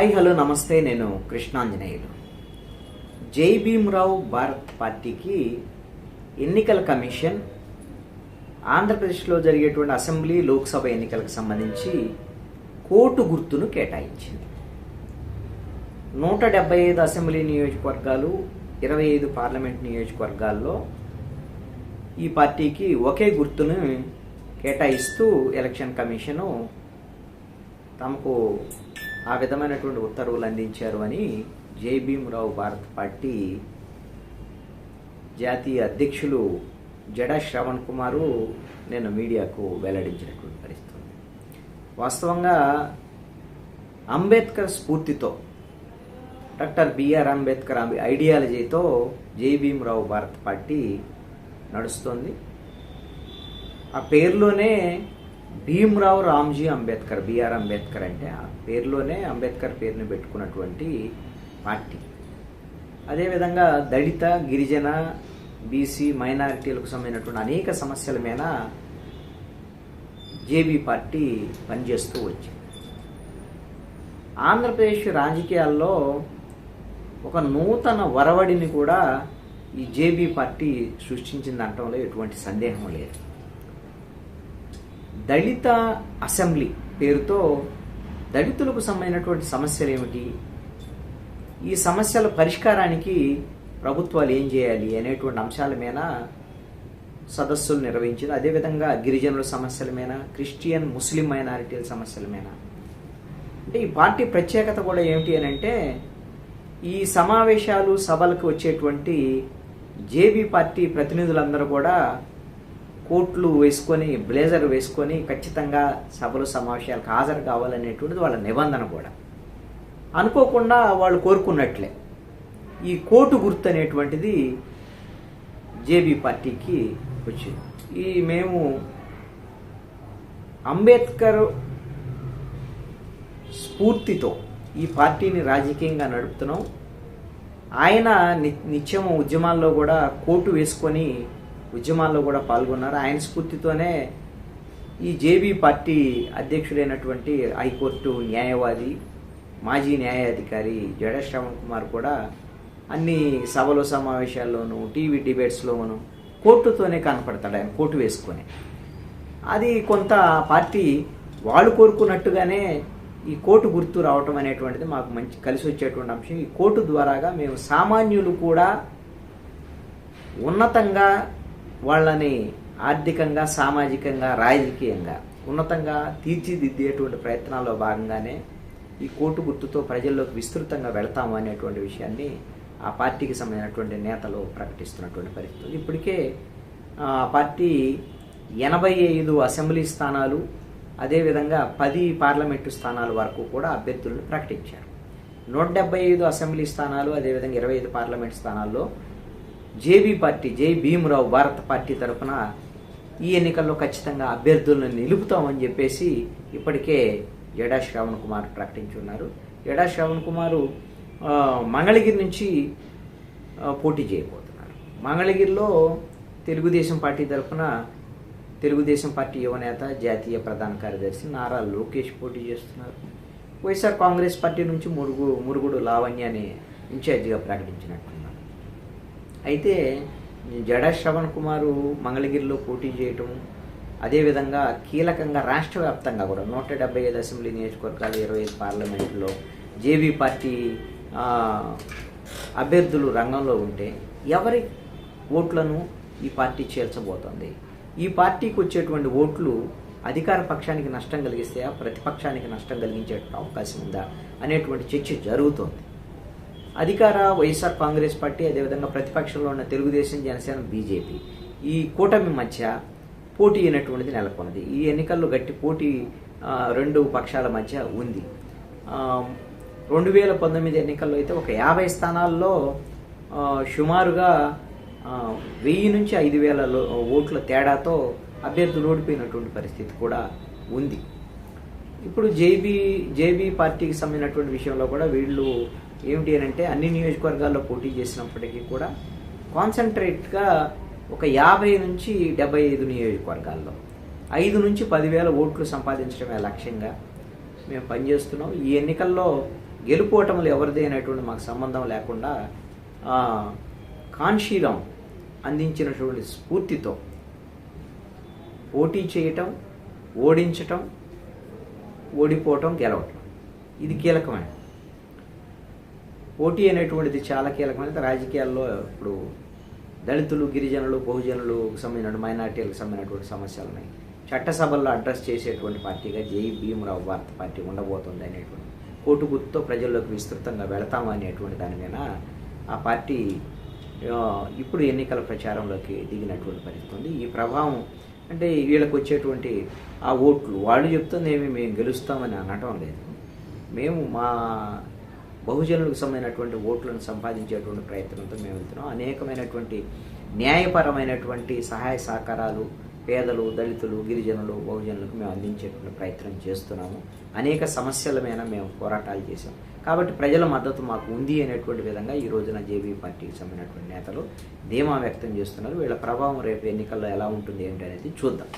Hi hello నమస్తే, నేను కృష్ణాంజనేయులు. జై భీమ్రావ్ భారత్ పార్టీకి ఎన్నికల కమిషన్ ఆంధ్రప్రదేశ్లో జరిగేటువంటి అసెంబ్లీ లోక్సభ ఎన్నికలకు సంబంధించి కోటు గుర్తును కేటాయించింది. 175 అసెంబ్లీ నియోజకవర్గాలు, 25 పార్లమెంట్ నియోజకవర్గాల్లో ఈ పార్టీకి ఒకే గుర్తును కేటాయిస్తూ ఎలక్షన్ కమిషను తమకు ఆ విధమైనటువంటి ఉత్తర్వులు అందించారు అని జై భీమ్రావ్ భారత్ పార్టీ జాతీయ అధ్యక్షులు జడా శ్రవణ్ కుమారు నేను మీడియాకు వెల్లడించినటువంటి పరిస్థితి. వాస్తవంగా అంబేద్కర్ స్ఫూర్తితో, డాక్టర్ బిఆర్ అంబేద్కర్ ఐడియాలజీతో జై భీమ్రావ్ భారత్ పార్టీ నడుస్తోంది. ఆ పేరులోనే భీమ్రావ్ రామ్జీ అంబేద్కర్, బిఆర్ అంబేద్కర్ అంటే ఆ పేరులోనే అంబేద్కర్ పేరుని పెట్టుకున్నటువంటి పార్టీ. అదేవిధంగా దళిత, గిరిజన, బీసీ, మైనారిటీలకు సంబంధించినటువంటి అనేక సమస్యల మీద జేబీ పార్టీ పనిచేస్తూ వచ్చింది. ఆంధ్రప్రదేశ్ రాజకీయాల్లో ఒక నూతన వరవడిని కూడా ఈ జేబీ పార్టీ సృష్టించిందనటంలో ఎటువంటి సందేహం లేదు. దళిత అసెంబ్లీ పేరుతో దళితులకు సంబంధించినటువంటి సమస్యలు ఏమిటి, ఈ సమస్యల పరిష్కారానికి ప్రభుత్వాలు ఏం చేయాలి అనేటువంటి అంశాల మీద సదస్సులు నిర్వహించింది. అదేవిధంగా గిరిజనుల సమస్యల మీద, క్రిస్టియన్, ముస్లిం మైనారిటీల సమస్యల మీద. అంటే ఈ పార్టీ ప్రత్యేకత కూడా ఏమిటి అని అంటే, ఈ సమావేశాలు సభలకు వచ్చేటువంటి జేబీ పార్టీ ప్రతినిధులందరూ కూడా కోట్లు వేసుకొని, బ్లేజర్ వేసుకొని ఖచ్చితంగా సభలు సమావేశాలకు హాజరు కావాలనేటువంటిది వాళ్ళ నిబంధన కూడా. అనుకోకుండా వాళ్ళు కోరుకున్నట్లే ఈ కోటు గుర్తు అనేటువంటిది జేబీ పార్టీకి వచ్చింది. మేము అంబేద్కర్ స్ఫూర్తితో ఈ పార్టీని రాజకీయంగా నడుపుతున్నాం. ఆయన నిత్యం ఉద్యమాల్లో కూడా కోటు వేసుకొని ఉద్యమాల్లో కూడా పాల్గొన్నారు. ఆయన స్ఫూర్తితోనే ఈ జేబీ పార్టీ అధ్యక్షుడైనటువంటి హైకోర్టు న్యాయవాది, మాజీ న్యాయాధికారి జడా శ్రవణ్ కుమార్ కూడా అన్ని సభలు సమావేశాల్లోనూ, టీవీ డిబేట్స్లోనూ కోర్టుతోనే కనపడతాడు, ఆయన కోర్టు వేసుకొని. అది కొంత పార్టీ వాళ్ళు కోరుకున్నట్టుగానే ఈ కోర్టు గుర్తు రావటం అనేటువంటిది మాకు మంచి కలిసి వచ్చేటువంటి అంశం. ఈ కోర్టు ద్వారాగా మేము సామాన్యులు కూడా ఉన్నతంగా వాళ్ళని ఆర్థికంగా, సామాజికంగా, రాజకీయంగా ఉన్నతంగా తీర్చిదిద్దేటువంటి ప్రయత్నాల్లో భాగంగానే ఈ కోర్టు గుర్తుతో ప్రజల్లోకి విస్తృతంగా వెళతాము అనేటువంటి విషయాన్ని ఆ పార్టీకి సంబంధించినటువంటి నేతలు ప్రకటిస్తున్నటువంటి పరిస్థితులు. ఇప్పటికే ఆ పార్టీ 85 అసెంబ్లీ స్థానాలు, అదేవిధంగా 10 పార్లమెంటు స్థానాల వరకు కూడా అభ్యర్థులను ప్రకటించారు. 175 అసెంబ్లీ స్థానాలు, అదేవిధంగా 25 పార్లమెంట్ స్థానాల్లో జేబీ పార్టీ, జై భీమ్రావ్ భారత్ పార్టీ తరఫున ఈ ఎన్నికల్లో ఖచ్చితంగా అభ్యర్థులను నిలుపుతామని చెప్పేసి ఇప్పటికే జడా శ్రవణ్ కుమార్ ప్రకటించున్నారు. జడా శ్రవణ్ కుమారు మంగళగిరి నుంచి పోటీ చేయబోతున్నారు. మంగళగిరిలో తెలుగుదేశం పార్టీ తరఫున తెలుగుదేశం పార్టీ యువనేత, జాతీయ ప్రధాన కార్యదర్శి నారా లోకేష్ పోటీ చేస్తున్నారు. వైఎస్ఆర్ కాంగ్రెస్ పార్టీ నుంచి మురుగుడు లావణ్యాన్ని ఇన్ఛార్జిగా ప్రకటించినట్టున్నారు. అయితే జడా శ్రవణ్ కుమారు మంగళగిరిలో పోటీ చేయటం, అదేవిధంగా కీలకంగా రాష్ట్ర వ్యాప్తంగా కూడా 175 అసెంబ్లీ నియోజకవర్గాలు, 25 పార్లమెంట్లో జేబీ పార్టీ అభ్యర్థులు రంగంలో ఉంటే ఎవరి ఓట్లను ఈ పార్టీ చేర్చబోతోంది, ఈ పార్టీకి వచ్చేటువంటి ఓట్లు అధికార పక్షానికి నష్టం కలిగిస్తే ప్రతిపక్షానికి నష్టం కలిగించే అవకాశం ఉందా అనేటువంటి చర్చ జరుగుతోంది. అధికార వైఎస్ఆర్ కాంగ్రెస్ పార్టీ, అదేవిధంగా ప్రతిపక్షంలో ఉన్న తెలుగుదేశం, జనసేన, బీజేపీ ఈ కూటమి మధ్య పోటీ అయినటువంటిది నెలకొన్నది. ఈ ఎన్నికల్లో గట్టి పోటీ రెండు పక్షాల మధ్య ఉంది. 2019 ఎన్నికల్లో అయితే ఒక 50 స్థానాల్లో సుమారుగా 1000 నుంచి 5000 ఓట్ల తేడాతో అభ్యర్థులు ఓడిపోయినటువంటి పరిస్థితి కూడా ఉంది. ఇప్పుడు జేబీ పార్టీకి సంబంధించినటువంటి విషయంలో కూడా వీళ్ళు ఏమిటి అని అంటే, అన్ని నియోజకవర్గాల్లో పోటీ చేసినప్పటికీ కూడా కాన్సన్ట్రేట్గా ఒక 50 నుంచి 75 నియోజకవర్గాల్లో 5 నుంచి 10,000 ఓట్లు సంపాదించడమే లక్ష్యంగా మేము పనిచేస్తున్నాం. ఈ ఎన్నికల్లో గెలుపోవటములు ఎవరిది అనేటువంటి మాకు సంబంధం లేకుండా కాన్శీలం అందించినటువంటి స్ఫూర్తితో పోటీ చేయటం, ఓడించటం, ఓడిపోవటం, గెలవటం ఇది కీలకమైనది. పోటీ అనేటువంటిది చాలా కీలకమైనది. రాజకీయాల్లో ఇప్పుడు దళితులు, గిరిజనులు, బహుజనులు సంబంధించిన మైనార్టీలకు సంబంధించినటువంటి సమస్యలు ఉన్నాయి. చట్టసభల్లో అడ్రస్ చేసేటువంటి పార్టీగా జై భీమరావు భారత పార్టీ ఉండబోతుంది అనేటువంటి కోటు గుర్తుతో ప్రజల్లోకి విస్తృతంగా వెళతాము అనేటువంటి దాని మీద ఆ పార్టీ ఇప్పుడు ఎన్నికల ప్రచారంలోకి దిగినటువంటి పరిస్థితి ఉంది. ఈ ప్రభావం అంటే వీళ్ళకి వచ్చేటువంటి ఆ ఓట్లు వాళ్ళు చెప్తుంది ఏమి మేము గెలుస్తామని అనటం లేదు. మేము మా బహుజనులకు సంబంధించినటువంటి ఓట్లను సంపాదించేటువంటి ప్రయత్నంతో మేము వెళ్తున్నాం. అనేకమైనటువంటి న్యాయపరమైనటువంటి సహాయ సహకారాలు పేదలు, దళితులు, గిరిజనులు, బహుజనులకు మేము అందించేటువంటి ప్రయత్నం చేస్తున్నాము. అనేక సమస్యల మీద మేము పోరాటాలు చేశాం. కాబట్టి ప్రజల మద్దతు మాకు ఉంది అనేటువంటి విధంగా ఈ రోజున జేబీ పార్టీకి సంబంధించినటువంటి నేతలు ధీమా వ్యక్తం చేస్తున్నారు. వీళ్ళ ప్రభావం రేపు ఎన్నికల్లో ఎలా ఉంటుంది ఏంటి అనేది చూద్దాం.